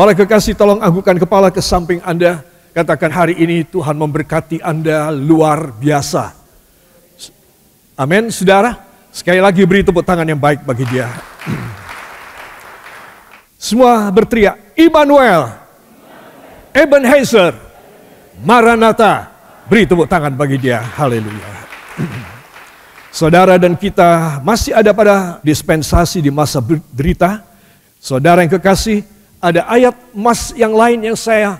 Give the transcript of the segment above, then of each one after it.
Para kekasih, tolong anggukan kepala ke samping Anda. Katakan, hari ini Tuhan memberkati Anda luar biasa. Amin, saudara. Sekali lagi beri tepuk tangan yang baik bagi dia. Semua berteriak, Immanuel, Ebenezer, Maranatha. Beri tepuk tangan bagi dia. Haleluya. Saudara dan kita masih ada pada dispensasi di masa derita. Saudara yang kekasih, ada ayat emas yang lain yang saya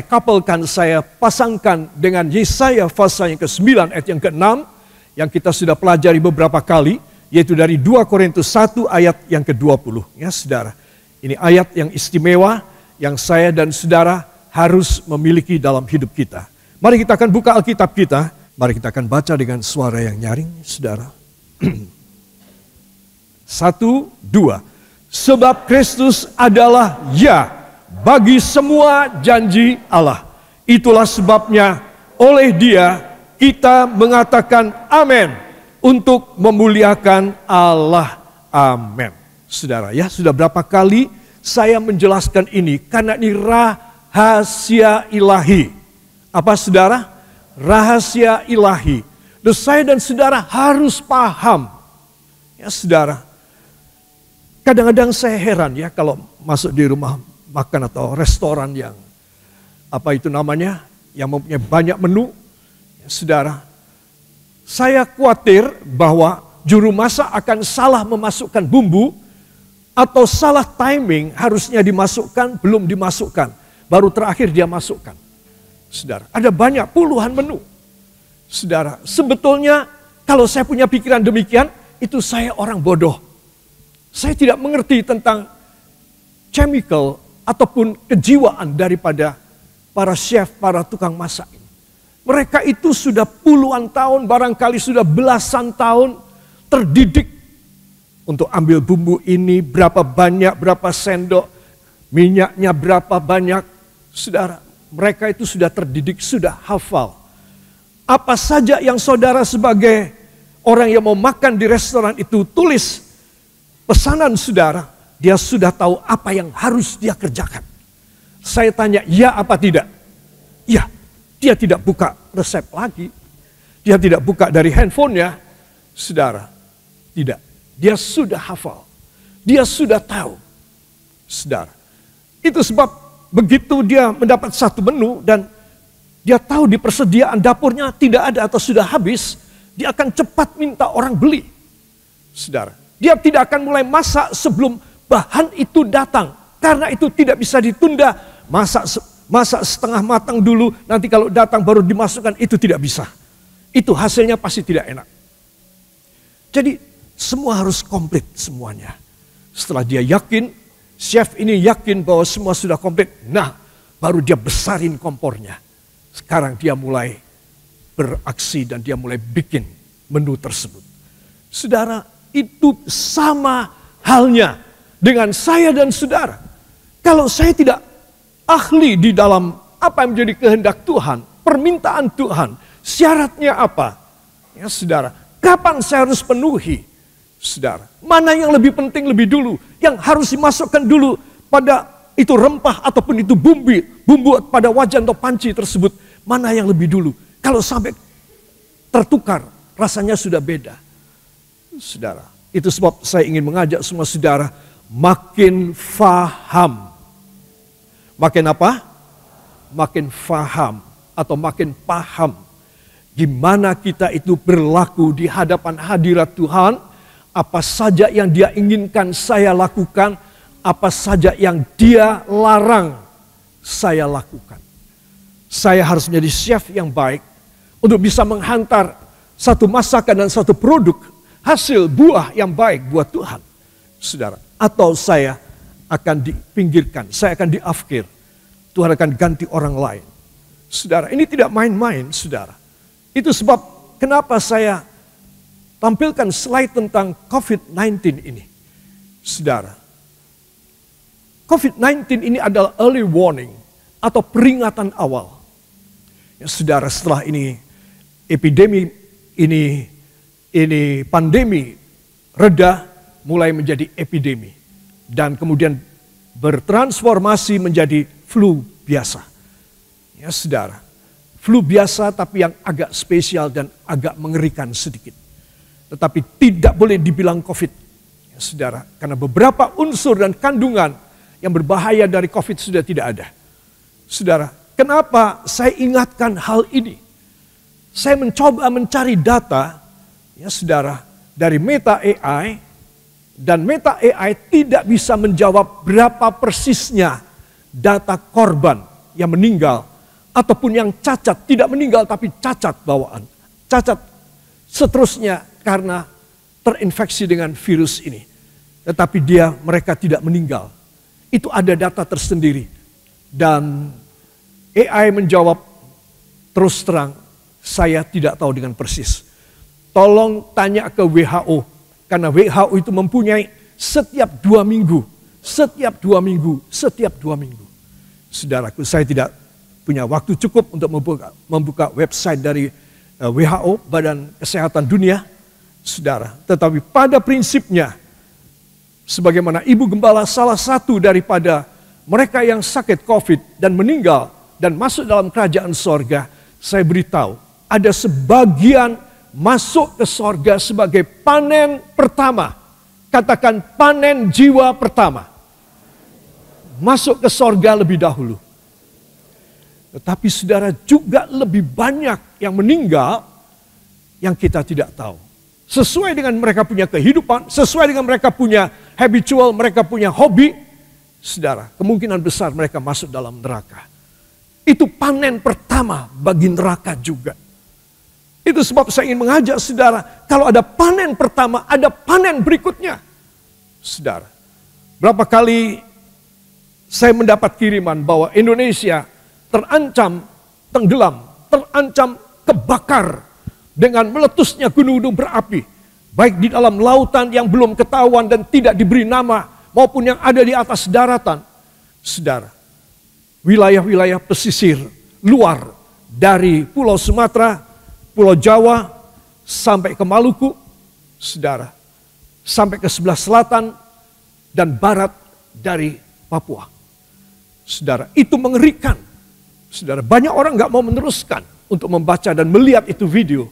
couple-kan, saya pasangkan dengan Yesaya pasal yang ke-9 ayat yang ke-6 yang kita sudah pelajari beberapa kali, yaitu dari 2 Korintus 1 ayat yang ke-20. Ya saudara, ini ayat yang istimewa yang saya dan saudara harus memiliki dalam hidup kita. Mari kita akan buka Alkitab kita. Mari kita akan baca dengan suara yang nyaring, saudara. 1, 2. Sebab Kristus adalah ya bagi semua janji Allah. Itulah sebabnya oleh Dia kita mengatakan amin untuk memuliakan Allah. Amin. Saudara, ya sudah berapa kali saya menjelaskan ini karena ini rahasia ilahi. Apa saudara? Rahasia ilahi. Dan saya dan saudara harus paham. Ya saudara, kadang-kadang saya heran ya kalau masuk di rumah makan atau restoran yang apa itu namanya, yang mempunyai banyak menu. Ya, saudara, saya khawatir bahwa juru masak akan salah memasukkan bumbu atau salah timing, harusnya dimasukkan, belum dimasukkan. Baru terakhir dia masukkan. Saudara, ada banyak puluhan menu. Saudara, sebetulnya kalau saya punya pikiran demikian, itu saya orang bodoh. Saya tidak mengerti tentang chemical ataupun kejiwaan daripada para chef, para tukang masak ini. Mereka itu sudah puluhan tahun, barangkali sudah belasan tahun terdidik untuk ambil bumbu ini, berapa banyak, berapa sendok, minyaknya berapa banyak. Saudara, mereka itu sudah terdidik, sudah hafal. Apa saja yang saudara sebagai orang yang mau makan di restoran itu tulis pesanan saudara, dia sudah tahu apa yang harus dia kerjakan. Saya tanya, ya apa tidak? Ya, dia tidak buka resep lagi. Dia tidak buka dari handphonenya. Saudara, tidak. Dia sudah hafal. Dia sudah tahu. Saudara, itu sebab begitu dia mendapat satu menu dan dia tahu di persediaan dapurnya tidak ada atau sudah habis, dia akan cepat minta orang beli. Saudara, dia tidak akan mulai masak sebelum bahan itu datang. Karena itu tidak bisa ditunda. Masak setengah matang dulu, nanti kalau datang baru dimasukkan, itu tidak bisa. Itu hasilnya pasti tidak enak. Jadi semua harus komplit semuanya. Setelah dia yakin, chef ini yakin bahwa semua sudah komplit. Nah, baru dia besarin kompornya. Sekarang dia mulai beraksi dan dia mulai bikin menu tersebut. Saudara, itu sama halnya dengan saya dan saudara. Kalau saya tidak ahli di dalam apa yang menjadi kehendak Tuhan, permintaan Tuhan, syaratnya apa? Ya saudara, kapan saya harus penuhi? Saudara, mana yang lebih penting lebih dulu, yang harus dimasukkan dulu pada itu rempah ataupun itu bumbu pada wajan atau panci tersebut, mana yang lebih dulu? Kalau sampai tertukar, rasanya sudah beda. Saudara, itu sebab saya ingin mengajak semua saudara makin faham. Makin apa? Makin faham atau makin paham gimana kita itu berlaku di hadapan hadirat Tuhan. Apa saja yang Dia inginkan saya lakukan, apa saja yang Dia larang saya lakukan. Saya harus menjadi chef yang baik untuk bisa menghantar satu masakan dan satu produk hasil buah yang baik buat Tuhan. Saudara, atau saya akan dipinggirkan, saya akan diafkir. Tuhan akan ganti orang lain. Saudara, ini tidak main-main, saudara. Itu sebab kenapa saya tampilkan slide tentang COVID-19 ini. Saudara, COVID-19 ini adalah early warning atau peringatan awal. Ya, saudara, setelah ini epidemi ini pandemi reda, mulai menjadi epidemi. Dan kemudian bertransformasi menjadi flu biasa. Ya saudara, flu biasa tapi yang agak spesial dan agak mengerikan sedikit. Tetapi tidak boleh dibilang COVID, ya saudara, karena beberapa unsur dan kandungan yang berbahaya dari COVID sudah tidak ada. Saudara, kenapa saya ingatkan hal ini? Saya mencoba mencari data, ya saudara, dari Meta AI, dan Meta AI tidak bisa menjawab berapa persisnya data korban yang meninggal, ataupun yang cacat, tidak meninggal tapi cacat bawaan, cacat seterusnya karena terinfeksi dengan virus ini. Tetapi mereka tidak meninggal. Itu ada data tersendiri. Dan AI menjawab, terus terang, saya tidak tahu dengan persis. Tolong tanya ke WHO, karena WHO itu mempunyai setiap 2 minggu, setiap 2 minggu, setiap 2 minggu. Saudaraku, saya tidak punya waktu cukup untuk membuka website dari WHO, Badan Kesehatan Dunia, saudara. Tetapi pada prinsipnya, sebagaimana Ibu Gembala salah satu daripada mereka yang sakit COVID dan meninggal dan masuk dalam kerajaan sorga, saya beritahu, ada sebagian masuk ke sorga sebagai panen pertama. Katakan panen jiwa pertama. Masuk ke sorga lebih dahulu. Tetapi saudara, juga lebih banyak yang meninggal yang kita tidak tahu. Sesuai dengan mereka punya kehidupan, sesuai dengan mereka punya habitual, mereka punya hobi, saudara, kemungkinan besar mereka masuk dalam neraka. Itu panen pertama bagi neraka juga. Itu sebab saya ingin mengajak saudara, kalau ada panen pertama, ada panen berikutnya. Saudara, berapa kali saya mendapat kiriman bahwa Indonesia terancam tenggelam, terancam kebakar dengan meletusnya gunung-gunung berapi. Baik di dalam lautan yang belum ketahuan dan tidak diberi nama, maupun yang ada di atas daratan. Saudara, wilayah-wilayah pesisir luar dari Pulau Sumatera, Pulau Jawa, sampai ke Maluku, saudara, sampai ke sebelah selatan dan barat dari Papua. Saudara, itu mengerikan. Saudara, banyak orang gak mau meneruskan untuk membaca dan melihat itu video.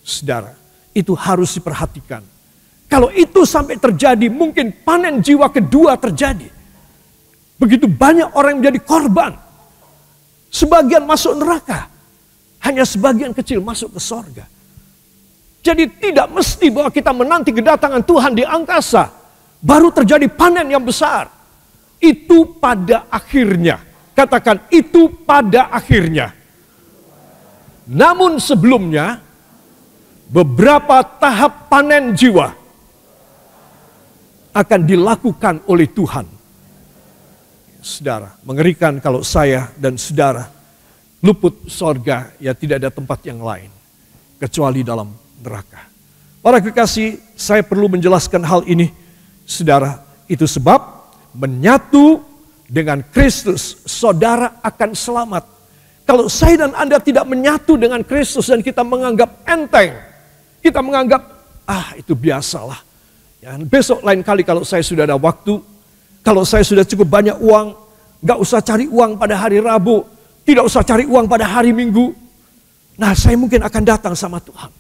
Saudara, itu harus diperhatikan. Kalau itu sampai terjadi, mungkin panen jiwa kedua terjadi. Begitu banyak orang yang menjadi korban. Sebagian masuk neraka. Hanya sebagian kecil masuk ke sorga. Jadi tidak mesti bahwa kita menanti kedatangan Tuhan di angkasa, baru terjadi panen yang besar. Itu pada akhirnya. Katakan, itu pada akhirnya. Namun sebelumnya, beberapa tahap panen jiwa akan dilakukan oleh Tuhan. Saudara, mengerikan kalau saya dan saudara luput sorga, ya tidak ada tempat yang lain kecuali dalam neraka. Para kekasih, saya perlu menjelaskan hal ini, saudara. Itu sebab menyatu dengan Kristus, saudara akan selamat. Kalau saya dan Anda tidak menyatu dengan Kristus dan kita menganggap enteng, kita menganggap, itu biasalah. Ya, besok lain kali kalau saya sudah ada waktu, kalau saya sudah cukup banyak uang, gak usah cari uang pada hari Rabu, tidak usah cari uang pada hari Minggu. Nah, saya mungkin akan datang sama Tuhan.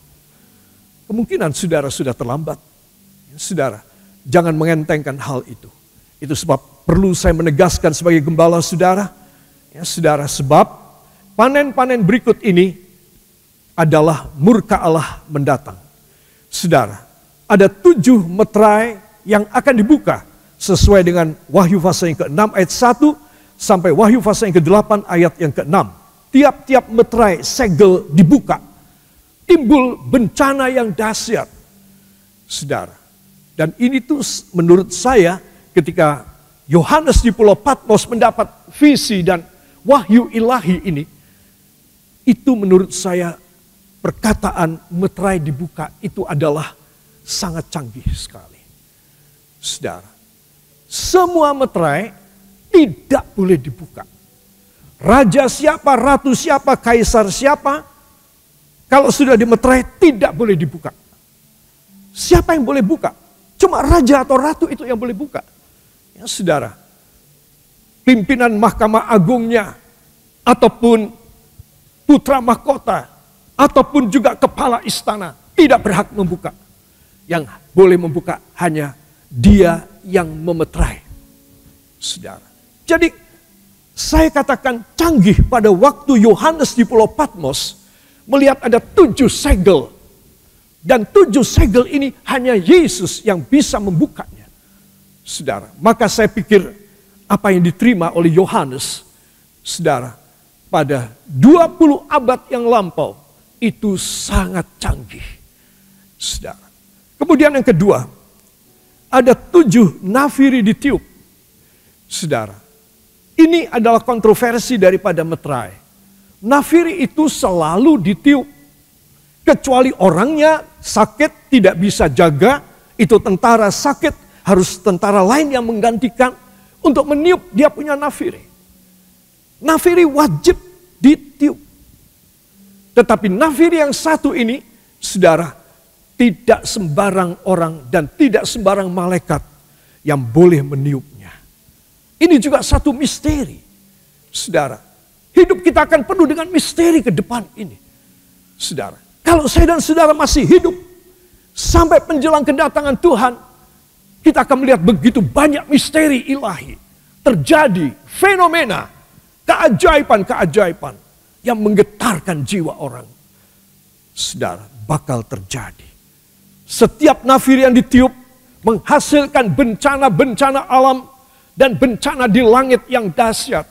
Kemungkinan saudara sudah terlambat. Saudara, jangan mengentengkan hal itu. Itu sebab perlu saya menegaskan sebagai gembala saudara. Ya, saudara, sebab panen-panen berikut ini adalah murka Allah mendatang. Saudara, ada 7 meterai yang akan dibuka sesuai dengan Wahyu pasal yang ke-6 ayat 1 sampai Wahyu pasal yang ke-8 ayat yang ke-6. Tiap-tiap meterai segel dibuka. Timbul bencana yang dahsyat. Saudara. Dan ini tuh menurut saya ketika Yohanes di Pulau Patmos mendapat visi dan wahyu ilahi ini. Itu menurut saya perkataan meterai dibuka itu adalah sangat canggih sekali. Saudara. Semua meterai tidak boleh dibuka. Raja siapa, ratu siapa, kaisar siapa, kalau sudah dimeterai tidak boleh dibuka. Siapa yang boleh buka? Cuma raja atau ratu itu yang boleh buka. Ya saudara, pimpinan Mahkamah Agungnya, ataupun putra mahkota, ataupun juga kepala istana tidak berhak membuka. Yang boleh membuka hanya dia yang memeterai. Saudara. Jadi saya katakan canggih pada waktu Yohanes di Pulau Patmos melihat ada 7 segel. Dan 7 segel ini hanya Yesus yang bisa membukanya. Saudara, maka saya pikir apa yang diterima oleh Yohanes, saudara, pada 20 abad yang lampau itu sangat canggih. Saudara. Kemudian yang kedua, ada 7 nafiri ditiup. Saudara, ini adalah kontroversi daripada meterai. Nafiri itu selalu ditiup. Kecuali orangnya sakit, tidak bisa jaga, itu tentara sakit, harus tentara lain yang menggantikan untuk meniup dia punya nafiri. Nafiri wajib ditiup. Tetapi nafiri yang satu ini, saudara, tidak sembarang orang dan tidak sembarang malaikat yang boleh meniupnya. Ini juga satu misteri. Saudara, hidup kita akan penuh dengan misteri ke depan ini. Saudara, kalau saya dan saudara masih hidup sampai menjelang kedatangan Tuhan, kita akan melihat begitu banyak misteri ilahi terjadi, fenomena, keajaiban-keajaiban yang menggetarkan jiwa orang. Saudara, bakal terjadi. Setiap nafiri yang ditiup menghasilkan bencana-bencana alam dan bencana di langit yang dahsyat.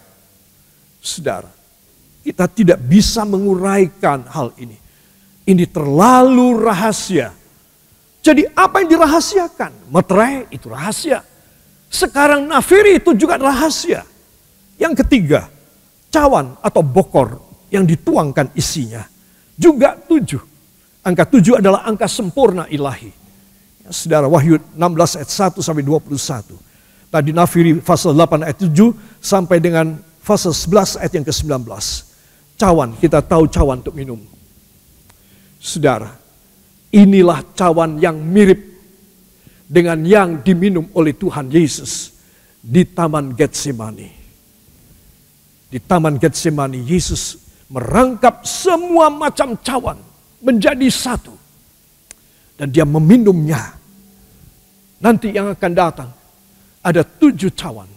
Saudara, kita tidak bisa menguraikan hal ini. Ini terlalu rahasia. Jadi apa yang dirahasiakan? Meterai itu rahasia. Sekarang nafiri itu juga rahasia. Yang ketiga, cawan atau bokor yang dituangkan isinya. Juga 7. Angka 7 adalah angka sempurna ilahi. Ya, saudara, Wahyu 16 ayat 1 sampai 21. Tadi nafiri fase 8 ayat 7 sampai dengan fase 11 ayat yang ke-19. Cawan, kita tahu cawan untuk minum. Saudara, inilah cawan yang mirip dengan yang diminum oleh Tuhan Yesus di Taman Getsemani. Di Taman Getsemani, Yesus merangkap semua macam cawan menjadi satu. Dan dia meminumnya. Nanti yang akan datang, ada 7 cawan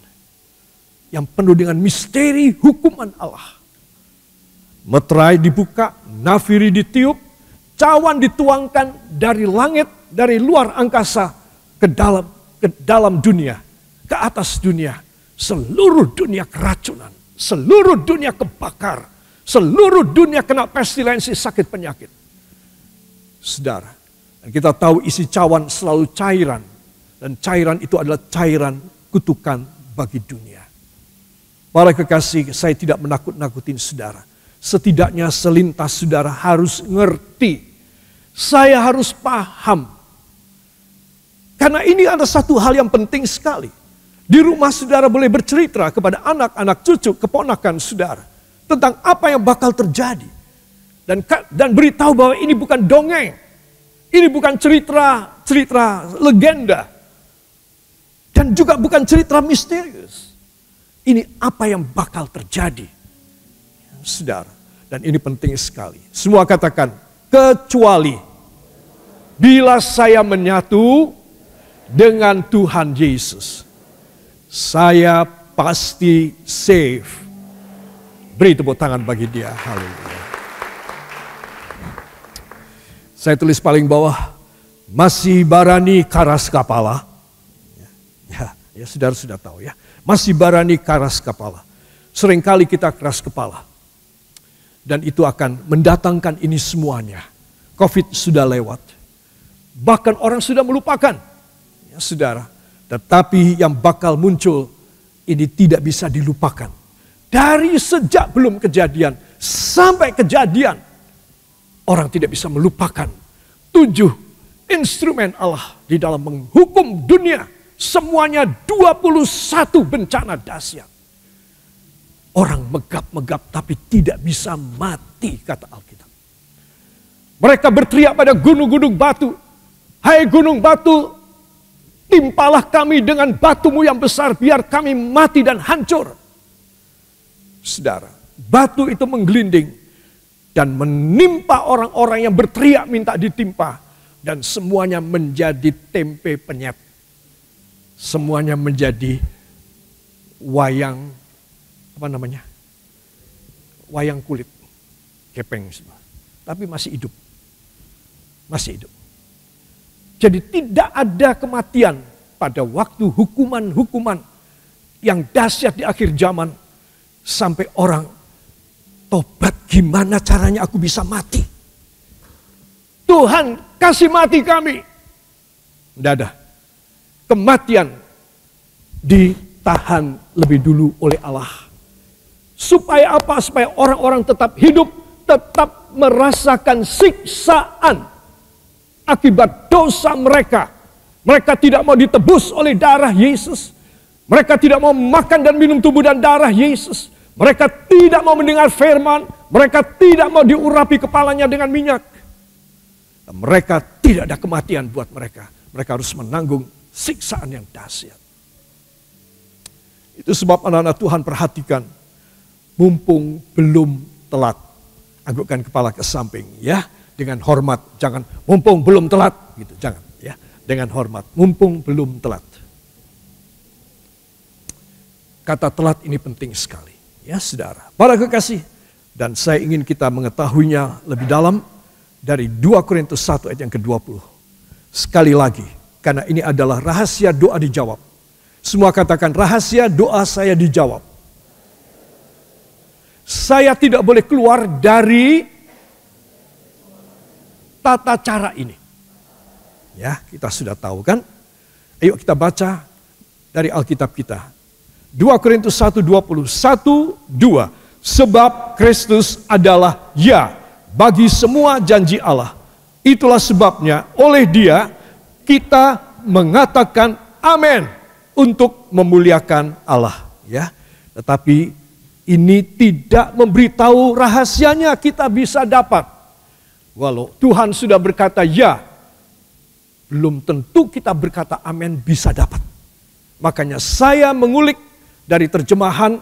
yang penuh dengan misteri hukuman Allah. Meterai dibuka, nafiri ditiup, cawan dituangkan dari langit, dari luar angkasa ke dalam dunia, ke atas dunia. Seluruh dunia keracunan, seluruh dunia kebakar, seluruh dunia kena pestilensi, sakit penyakit. Saudara, dan kita tahu isi cawan selalu cairan, dan cairan itu adalah cairan kutukan bagi dunia. Para kekasih, saya tidak menakut-nakutin saudara. Setidaknya selintas saudara harus ngerti. Saya harus paham. Karena ini ada satu hal yang penting sekali. Di rumah saudara boleh bercerita kepada anak-anak, cucu, keponakan saudara tentang apa yang bakal terjadi. Dan beritahu bahwa ini bukan dongeng. Ini bukan cerita legenda. Dan juga bukan cerita misterius. Ini apa yang bakal terjadi. Saudara, dan ini penting sekali. Semua katakan, kecuali bila saya menyatu dengan Tuhan Yesus, saya pasti safe. Beri tepuk tangan bagi dia. Haleluya. Saya tulis paling bawah, masih barani karas kepala. Ya saudara sudah tahu ya. Masih barani karas kepala. Seringkali kita keras kepala. Dan itu akan mendatangkan ini semuanya. Covid sudah lewat. Bahkan orang sudah melupakan. Ya saudara. Tetapi yang bakal muncul ini tidak bisa dilupakan. Dari sejak belum kejadian sampai kejadian. Orang tidak bisa melupakan 7 instrumen Allah di dalam menghukum dunia. Semuanya 21 bencana dahsyat. Orang megap-megap tapi tidak bisa mati, kata Alkitab. Mereka berteriak pada gunung-gunung batu. Hai gunung batu, timpalah kami dengan batumu yang besar biar kami mati dan hancur. saudara, batu itu menggelinding dan menimpa orang-orang yang berteriak minta ditimpa. Dan semuanya menjadi tempe penyet. Semuanya menjadi wayang, wayang kulit, kepeng semua. Tapi masih hidup. Masih hidup. Jadi tidak ada kematian pada waktu hukuman-hukuman yang dahsyat di akhir zaman. Sampai orang tobat, gimana caranya aku bisa mati? Tuhan kasih mati kami. Tidak ada. Kematian ditahan lebih dulu oleh Allah. Supaya apa? Supaya orang-orang tetap hidup, tetap merasakan siksaan akibat dosa mereka. Mereka tidak mau ditebus oleh darah Yesus. Mereka tidak mau makan dan minum tubuh dan darah Yesus. Mereka tidak mau mendengar firman. Mereka tidak mau diurapi kepalanya dengan minyak. Dan mereka tidak ada kematian buat mereka. Mereka harus menanggung siksaan yang dahsyat. Itu sebab anak-anak Tuhan perhatikan. Mumpung belum telat. Anggukkan kepala ke samping ya. Dengan hormat. Jangan mumpung belum telat. Gitu, jangan ya. Dengan hormat. Mumpung belum telat. Kata telat ini penting sekali. Ya saudara. Para kekasih. Dan saya ingin kita mengetahuinya lebih dalam. Dari 2 Korintus 1 ayat yang ke-20. Sekali lagi, karena ini adalah rahasia doa dijawab. Semua katakan rahasia doa saya dijawab. Saya tidak boleh keluar dari tata cara ini. Ya, kita sudah tahu kan? Ayo kita baca dari Alkitab kita. 2 Korintus 1:20. 1, 2. Sebab Kristus adalah ya. Bagi semua janji Allah. Itulah sebabnya oleh Dia kita mengatakan amin untuk memuliakan Allah, ya. Tetapi ini tidak memberitahu rahasianya kita bisa dapat. Walau Tuhan sudah berkata ya, belum tentu kita berkata amin bisa dapat. Makanya saya mengulik dari terjemahan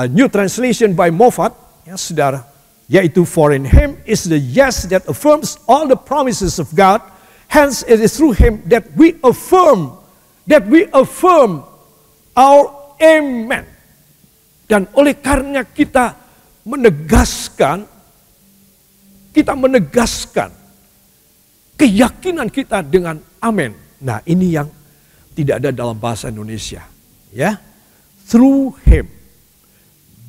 New Translation by Moffat, ya saudara. Yaitu for in him is the yes that affirms all the promises of God. Hence it is through him that we affirm our amen. Dan oleh karena kita menegaskan keyakinan kita dengan amen. Nah, ini yang tidak ada dalam bahasa Indonesia, ya. Through him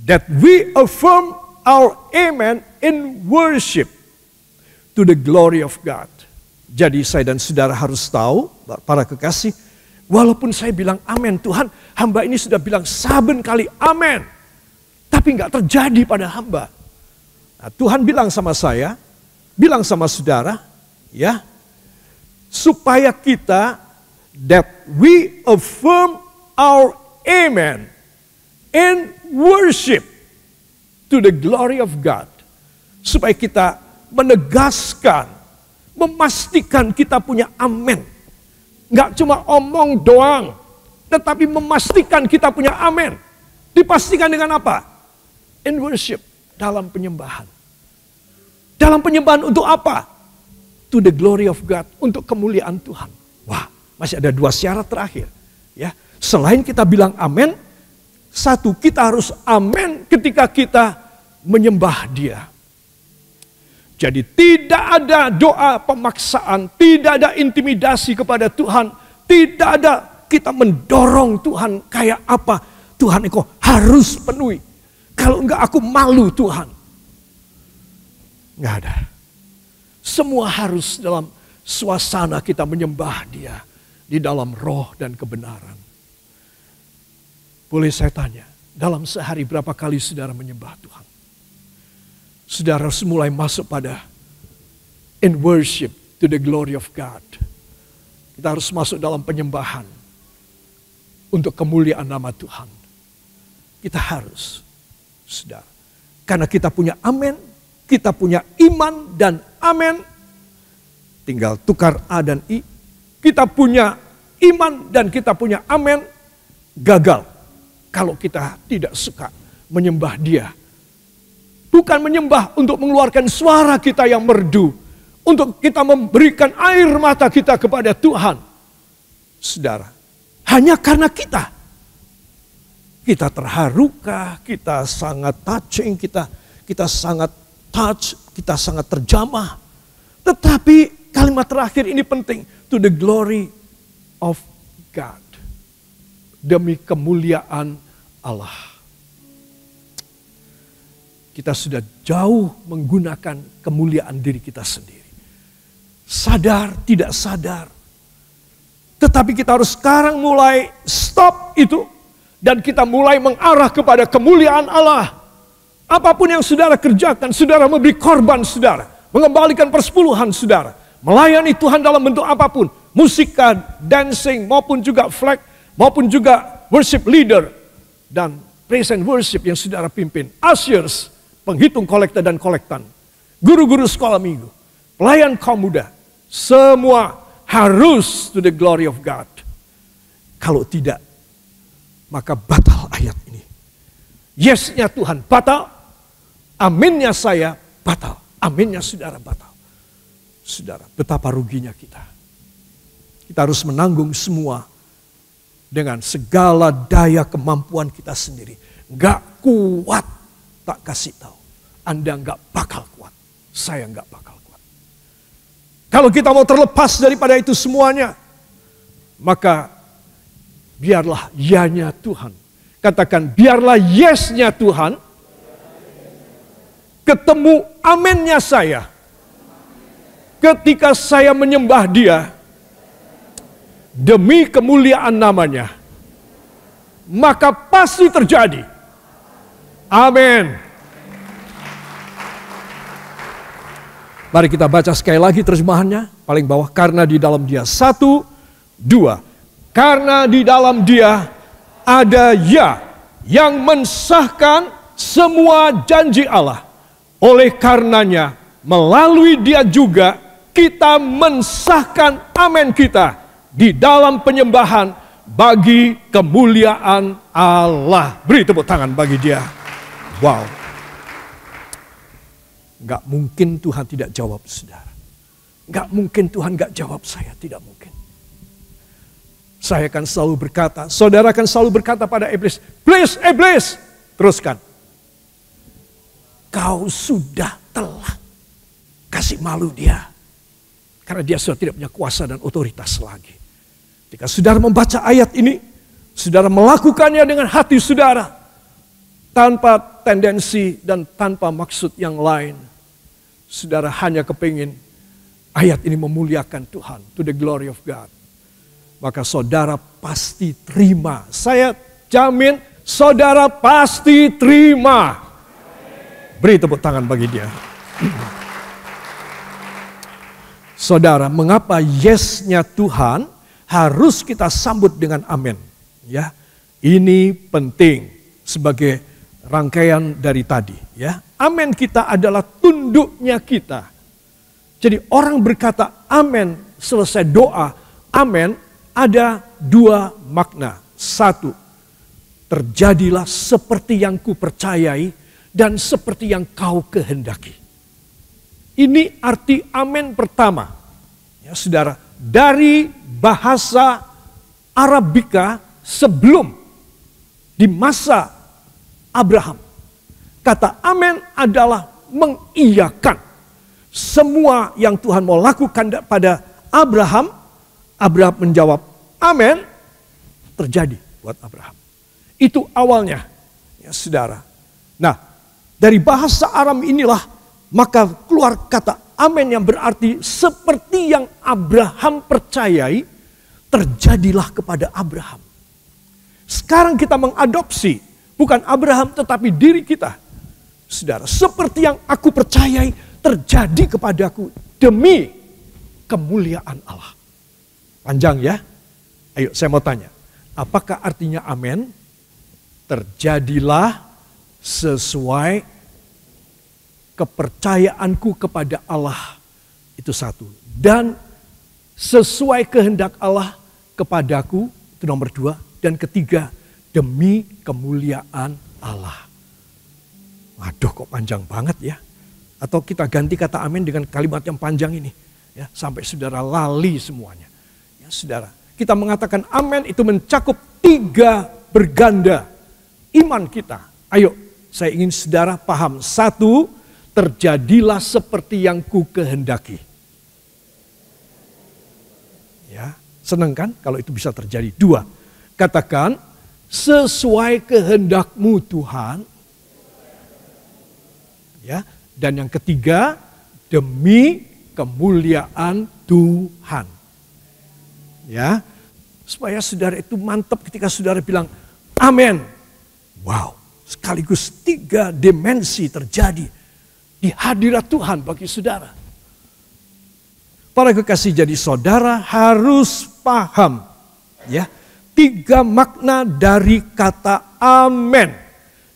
that we affirm our amen in worship to the glory of God. Jadi saya dan saudara harus tahu, para kekasih, walaupun saya bilang amen, Tuhan, hamba ini sudah bilang saben kali amen, tapi nggak terjadi pada hamba. Nah, Tuhan bilang sama saya, bilang sama saudara, ya, supaya kita that we affirm our amen in worship to the glory of God. Supaya kita menegaskan, memastikan kita punya amin. Enggak cuma omong doang, tetapi memastikan kita punya amin. Dipastikan dengan apa? In worship, dalam penyembahan. Dalam penyembahan untuk apa? To the glory of God, untuk kemuliaan Tuhan. Wah, masih ada 2 syarat terakhir. Ya, selain kita bilang amin, satu, kita harus amin ketika kita menyembah Dia. Jadi tidak ada doa pemaksaan, tidak ada intimidasi kepada Tuhan, tidak ada kita mendorong Tuhan kayak apa. Tuhan engkau harus penuhi. Kalau enggak aku malu Tuhan. Enggak ada. Semua harus dalam suasana kita menyembah Dia. Di dalam roh dan kebenaran. Boleh saya tanya, dalam sehari berapa kali saudara menyembah Tuhan? Saudara harus mulai masuk pada in worship to the glory of God. Kita harus masuk dalam penyembahan untuk kemuliaan nama Tuhan. Kita harus, saudara. Karena kita punya amin, kita punya iman dan amin. Tinggal tukar A dan I. Kita punya iman dan kita punya amin. Gagal kalau kita tidak suka menyembah Dia. Bukan menyembah untuk mengeluarkan suara kita yang merdu, untuk kita memberikan air mata kita kepada Tuhan. Saudara, hanya karena kita terharukah, kita sangat touching, kita sangat touch, kita sangat terjamah. Tetapi kalimat terakhir ini penting. To the glory of God. Demi kemuliaan Allah. Kita sudah jauh menggunakan kemuliaan diri kita sendiri. Sadar, tidak sadar. Tetapi kita harus sekarang mulai stop itu. Dan kita mulai mengarah kepada kemuliaan Allah. Apapun yang saudara kerjakan, saudara memberi korban saudara. Mengembalikan persepuluhan saudara. Melayani Tuhan dalam bentuk apapun. Musika, dancing, maupun juga flag, maupun juga worship leader. Dan praise and worship yang saudara pimpin. Ushers, penghitung kolekta dan kolektan. Guru-guru sekolah minggu. Pelayan kaum muda. Semua harus to the glory of God. Kalau tidak, maka batal ayat ini. Yes-nya Tuhan batal. Aminnya saya batal. Aminnya saudara batal. Saudara, betapa ruginya kita. Kita harus menanggung semua dengan segala daya kemampuan kita sendiri. Gak kuat, tak kasih tahu. Anda gak bakal kuat. Saya gak bakal kuat. Kalau kita mau terlepas daripada itu semuanya, maka biarlah ya-nya Tuhan. Katakan biarlah yes-nya Tuhan ketemu aminnya saya. Ketika saya menyembah Dia demi kemuliaan namanya, maka pasti terjadi. Amin. Mari kita baca sekali lagi terjemahannya. Paling bawah, karena di dalam Dia. 1, 2. Karena di dalam Dia ada ya yang mensahkan semua janji Allah. Oleh karenanya, melalui Dia juga kita mensahkan amin kita di dalam penyembahan bagi kemuliaan Allah. Beri tepuk tangan bagi Dia. Wow. Gak mungkin Tuhan tidak jawab saudara. Gak mungkin Tuhan gak jawab saya. Tidak mungkin. Saya akan selalu berkata, saudara akan selalu berkata pada iblis, please iblis, teruskan. Kau sudah telah kasih malu dia. Karena dia sudah tidak punya kuasa dan otoritas lagi. Jika saudara membaca ayat ini, saudara melakukannya dengan hati saudara. Tanpa tendensi dan tanpa maksud yang lain. Saudara hanya kepingin ayat ini memuliakan Tuhan. To the glory of God. Maka saudara pasti terima. Saya jamin saudara pasti terima. Beri tepuk tangan bagi Dia. Saudara, mengapa yes-nya Tuhan harus kita sambut dengan amin? Ya, ini penting sebagai rangkaian dari tadi. Ya, amin kita adalah tunduknya kita. Jadi orang berkata amin selesai doa, amin ada dua makna. 1, terjadilah seperti yang ku percayai dan seperti yang kau kehendaki. Ini arti amin pertama. Ya, saudara, dari bahasa Arabika sebelum di masa Abraham. Kata amin adalah mengiyakan semua yang Tuhan mau lakukan pada Abraham. Abraham menjawab amin, terjadi buat Abraham. Itu awalnya, ya saudara. Nah, dari bahasa Aram inilah maka keluar kata amin yang berarti seperti yang Abraham percayai terjadilah kepada Abraham. Sekarang kita mengadopsi bukan Abraham tetapi diri kita. Saudara, seperti yang aku percayai terjadi kepadaku demi kemuliaan Allah. Panjang ya? Ayo saya mau tanya. Apakah artinya amin? Terjadilah sesuai kepercayaanku kepada Allah. Itu 1. Dan sesuai kehendak Allah kepadaku. Itu nomor 2. Dan ketiga, demi kemuliaan Allah. Waduh, kok panjang banget ya. Atau kita ganti kata amin dengan kalimat yang panjang ini. Ya, sampai saudara lali semuanya. Ya, saudara, kita mengatakan amin itu mencakup 3 berganda iman kita. Ayo, saya ingin saudara paham. 1, terjadilah seperti yang ku kehendaki. Ya, senang kan kalau itu bisa terjadi. 2, katakan sesuai kehendakmu Tuhan. Ya, dan yang ketiga, demi kemuliaan Tuhan. Ya, supaya saudara itu mantap ketika saudara bilang amin. Wow, sekaligus 3 dimensi terjadi di hadirat Tuhan bagi saudara. Para kekasih, jadi saudara harus paham ya 3 makna dari kata amin.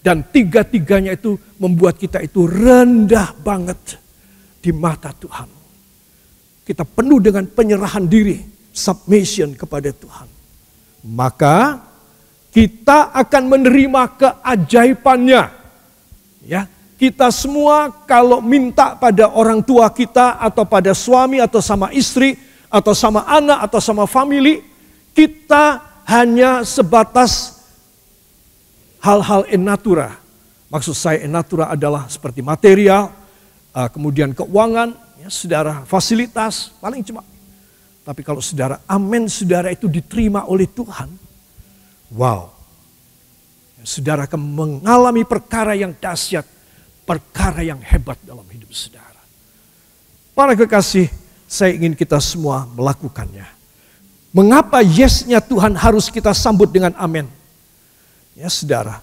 Dan 3-tiganya itu membuat kita itu rendah banget di mata Tuhan. Kita penuh dengan penyerahan diri, submission kepada Tuhan. Maka kita akan menerima keajaibannya. Ya, kita semua kalau minta pada orang tua kita atau pada suami atau sama istri atau sama anak atau sama family, kita hanya sebatas hal-hal in natura. Maksud saya in natura adalah seperti material, kemudian keuangan, ya, saudara, fasilitas, paling cuma. Tapi kalau saudara amin, saudara itu diterima oleh Tuhan. Wow. Saudara akan mengalami perkara yang dahsyat, perkara yang hebat dalam hidup saudara. Para kekasih, saya ingin kita semua melakukannya. Mengapa yes-nya Tuhan harus kita sambut dengan amin? Ya saudara,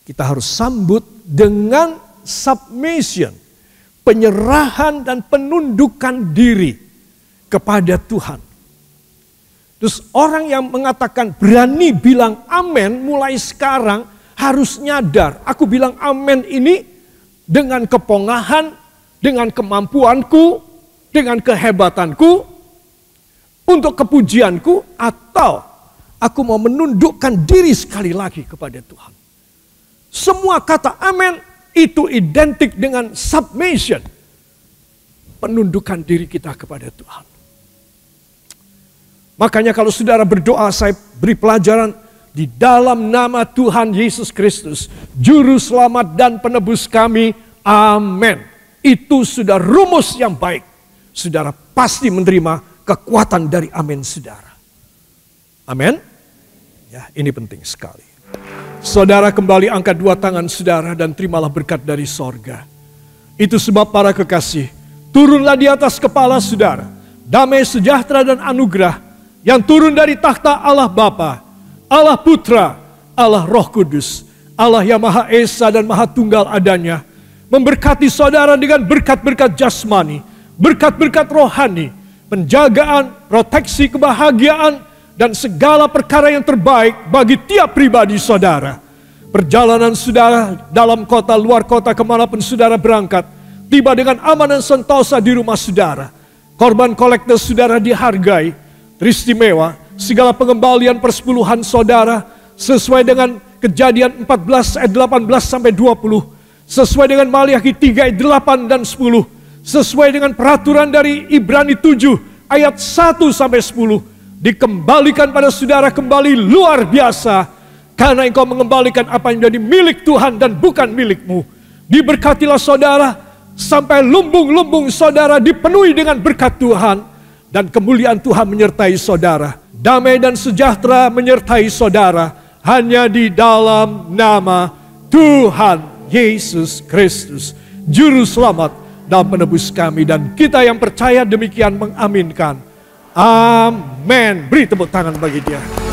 kita harus sambut dengan submission, penyerahan dan penundukan diri kepada Tuhan. Terus orang yang mengatakan berani bilang amin mulai sekarang harus nyadar, aku bilang amin ini dengan kepongahan, dengan kemampuanku, dengan kehebatanku, untuk kepujianku, atau aku mau menundukkan diri sekali lagi kepada Tuhan. Semua kata amin itu identik dengan submission. Penundukan diri kita kepada Tuhan. Makanya kalau saudara berdoa, saya beri pelajaran di dalam nama Tuhan Yesus Kristus, Juru Selamat dan Penebus kami, amin. Itu sudah rumus yang baik. Saudara pasti menerima kekuatan dari amin saudara. Amin. Ya, ini penting sekali. Saudara kembali angkat 2 tangan saudara dan terimalah berkat dari sorga. Itu sebab para kekasih, turunlah di atas kepala saudara damai sejahtera dan anugerah yang turun dari takhta Allah Bapa, Allah Putra, Allah Roh Kudus, Allah yang Maha Esa dan Maha Tunggal adanya, memberkati saudara dengan berkat-berkat jasmani, berkat-berkat rohani, penjagaan, proteksi, kebahagiaan, dan segala perkara yang terbaik bagi tiap pribadi saudara. Perjalanan saudara dalam kota, luar kota, kemanapun saudara berangkat, tiba dengan aman dan sentosa di rumah saudara. Korban kolektor saudara dihargai, teristimewa, segala pengembalian persepuluhan saudara, sesuai dengan Kejadian 14 ayat 18 sampai 20, sesuai dengan Maliaki 3 ayat 8 dan 10, sesuai dengan peraturan dari Ibrani 7 ayat 1 sampai 10, dikembalikan pada saudara kembali luar biasa, karena engkau mengembalikan apa yang menjadi milik Tuhan dan bukan milikmu. Diberkatilah saudara sampai lumbung-lumbung saudara dipenuhi dengan berkat Tuhan, dan kemuliaan Tuhan menyertai saudara. Damai dan sejahtera menyertai saudara hanya di dalam nama Tuhan Yesus Kristus, Juru Selamat dan Penebus kami. Dan kita yang percaya demikian mengaminkan. Amin. Beri tepuk tangan bagi dia.